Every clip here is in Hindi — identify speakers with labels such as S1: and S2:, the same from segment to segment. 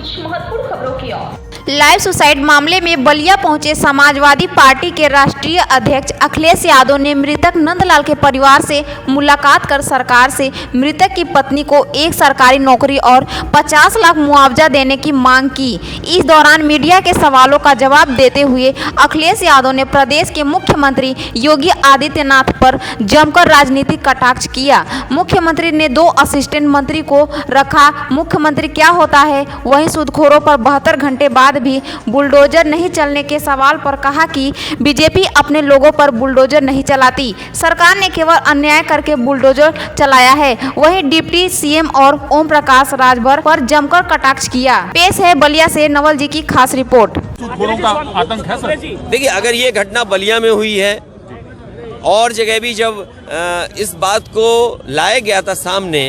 S1: कुछ महत्वपूर्ण खबरों की ओर।
S2: लाइव सुसाइड मामले में बलिया पहुंचे समाजवादी पार्टी के राष्ट्रीय अध्यक्ष अखिलेश यादव ने मृतक नंदलाल के परिवार से मुलाकात कर सरकार से मृतक की पत्नी को एक सरकारी नौकरी और 50 लाख मुआवजा देने की मांग की। इस दौरान मीडिया के सवालों का जवाब देते हुए अखिलेश यादव ने प्रदेश के मुख्यमंत्री योगी आदित्यनाथ पर जमकर राजनीतिक कटाक्ष किया। मुख्यमंत्री ने 2 असिस्टेंट मंत्री को रखा। मुख्यमंत्री क्या होता है। वहीं सूदखोरों पर 72 घंटे बाद भी बुलडोजर नहीं चलने के सवाल पर कहा कि बीजेपी अपने लोगों पर बुलडोजर नहीं चलाती, सरकार ने केवल अन्याय करके बुलडोजर चलाया है। वहीं डिप्टी सीएम और ओम प्रकाश राजभर पर जमकर कटाक्ष किया। पेश है बलिया से नवल जी की खास रिपोर्ट।
S3: सूदखोरों का आतंक है सर।
S4: देखिए, अगर ये घटना बलिया में हुई है और जगह भी जब इस बात को लाया गया था सामने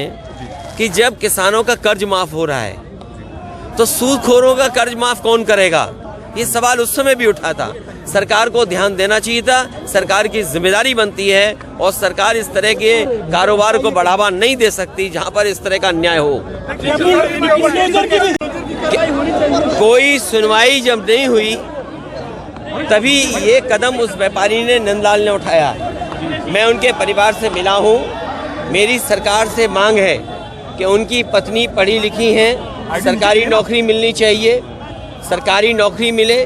S4: कि जब किसानों का कर्ज माफ हो रहा है तो सूदखोरों का कर्ज माफ कौन करेगा, ये सवाल उस समय भी उठा था। सरकार को ध्यान देना चाहिए था, सरकार की जिम्मेदारी बनती है और सरकार इस तरह के कारोबार को बढ़ावा नहीं दे सकती जहां पर इस तरह का अन्याय हो। कोई सुनवाई जब नहीं हुई तभी ये कदम उस व्यापारी ने नंदलाल ने उठाया। मैं उनके परिवार से मिला हूँ। मेरी सरकार से मांग है कि उनकी पत्नी पढ़ी लिखी हैं, सरकारी नौकरी मिलनी चाहिए, सरकारी नौकरी मिले,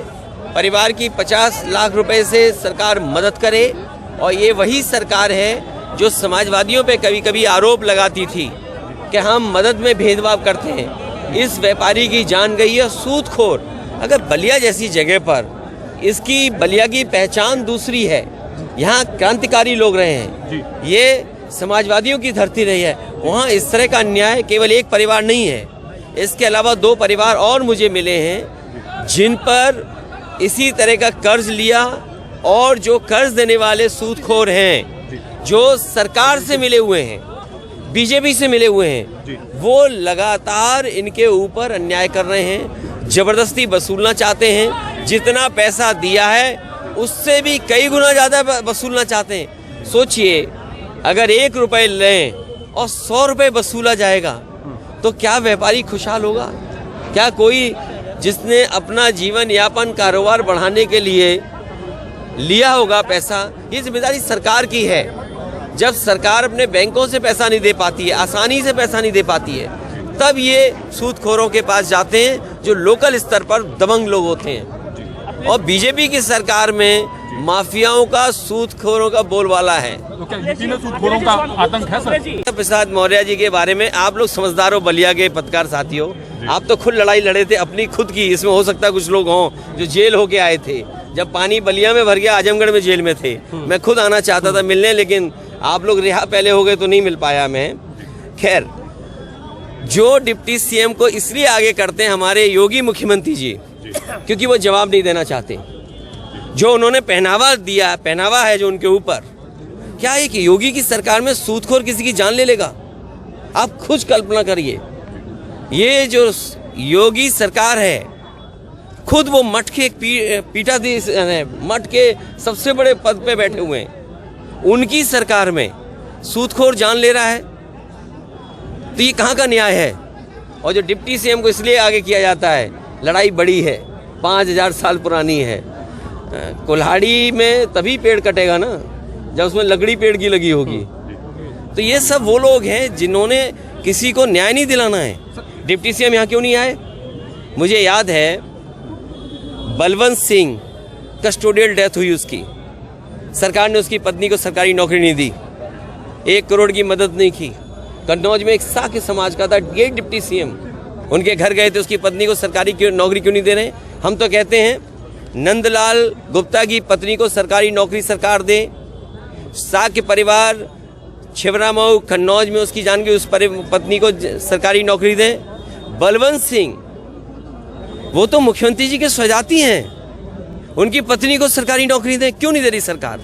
S4: परिवार की 50 लाख रुपए से सरकार मदद करे। और ये वही सरकार है जो समाजवादियों पे कभी कभी आरोप लगाती थी कि हम मदद में भेदभाव करते हैं। इस व्यापारी की जान गई है। सूदखोर अगर बलिया जैसी जगह पर, इसकी बलिया की पहचान दूसरी है, यहाँ क्रांतिकारी लोग रहे हैं, ये समाजवादियों की धरती रही है, वहाँ इस तरह का अन्याय केवल एक परिवार नहीं है, इसके अलावा 2 परिवार और मुझे मिले हैं जिन पर इसी तरह का कर्ज लिया और जो कर्ज देने वाले सूदखोर हैं, जो सरकार से मिले हुए हैं, बीजेपी से मिले हुए हैं, वो लगातार इनके ऊपर अन्याय कर रहे हैं, जबरदस्ती वसूलना चाहते हैं। जितना पैसा दिया है उससे भी कई गुना ज़्यादा वसूलना चाहते हैं। सोचिए, अगर 1 रुपये लें और 100 रुपये वसूला जाएगा तो क्या व्यापारी खुशहाल होगा? क्या कोई जिसने अपना जीवन यापन कारोबार बढ़ाने के लिए लिया होगा पैसा, ये जिम्मेदारी सरकार की है। जब सरकार अपने बैंकों से पैसा नहीं दे पाती है, आसानी से पैसा नहीं दे पाती है, तब ये सूदखोरों के पास जाते हैं जो लोकल स्तर पर दबंग लोग होते हैं। और बीजेपी की सरकार में माफियाओं का, सूदखोरों का बोलबाला है।
S3: तो क्या यूपी में सूदखोरों का आतंक है सर?
S4: प्रसाद मौर्य जी के बारे में आप लोग समझदार हो, बलिया के पत्रकार साथियों, आप तो खुद लड़ाई लड़े थे अपनी खुद की। इसमें हो सकता है कुछ लोग हों जो जेल होके आए थे। जब पानी बलिया में भर गया, आजमगढ़ में जेल में थे, मैं खुद आना चाहता था मिलने, लेकिन आप लोग रिहा पहले हो गए तो नहीं मिल पाया मैं। खैर, जो डिप्टी सीएम को इसलिए आगे करते हैं हमारे योगी मुख्यमंत्री जी, क्योंकि वो जवाब नहीं देना चाहते। जो उन्होंने पहनावा दिया, पहनावा है जो उनके ऊपर, क्या है कि योगी की सरकार में सूदखोर किसी की जान ले लेगा? आप खुद कल्पना करिए। ये जो योगी सरकार है, खुद वो मठ के पीठाधीश, मठ के सबसे बड़े पद पे बैठे हुए हैं, उनकी सरकार में सूदखोर जान ले रहा है, तो ये कहाँ का न्याय है? और जो डिप्टी सीएम को इसलिए आगे किया जाता है, लड़ाई बड़ी है, 5000 साल पुरानी है। कुल्हाड़ी में तभी पेड़ कटेगा ना जब उसमें लकड़ी पेड़ की लगी होगी। तो ये सब वो लोग हैं जिन्होंने किसी को न्याय नहीं दिलाना है। डिप्टी सीएम यहाँ क्यों नहीं आए? मुझे याद है बलवंत सिंह कस्टोडियल डेथ हुई उसकी, सरकार ने उसकी पत्नी को सरकारी नौकरी नहीं दी, 1 करोड़ की मदद नहीं की। कन्नौज में एक साके समाज का था, ये डिप्टी सीएम, उनके घर गए थे, उसकी पत्नी को सरकारी नौकरी क्यों नहीं दे रहे? हम तो कहते हैं नंदलाल गुप्ता की पत्नी को सरकारी नौकरी सरकार दे। साके परिवार छिबरामऊ कन्नौज में उसकी जान गई, उस पत्नी को सरकारी नौकरी दे। बलवंत सिंह, वो तो मुख्यमंत्री जी के स्वजाती हैं, उनकी पत्नी को सरकारी नौकरी दें, क्यों नहीं दे रही सरकार?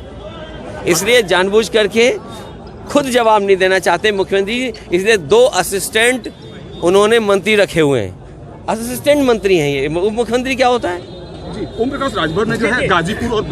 S4: इसलिए जानबूझ करके खुद जवाब नहीं देना चाहते मुख्यमंत्री जी, इसलिए 2 असिस्टेंट उन्होंने मंत्री रखे हुए हैं। असिस्टेंट मंत्री हैं ये, मुख्यमंत्री क्या होता है?
S3: ओम प्रकाश राजभर ने जो है गाजीपुर और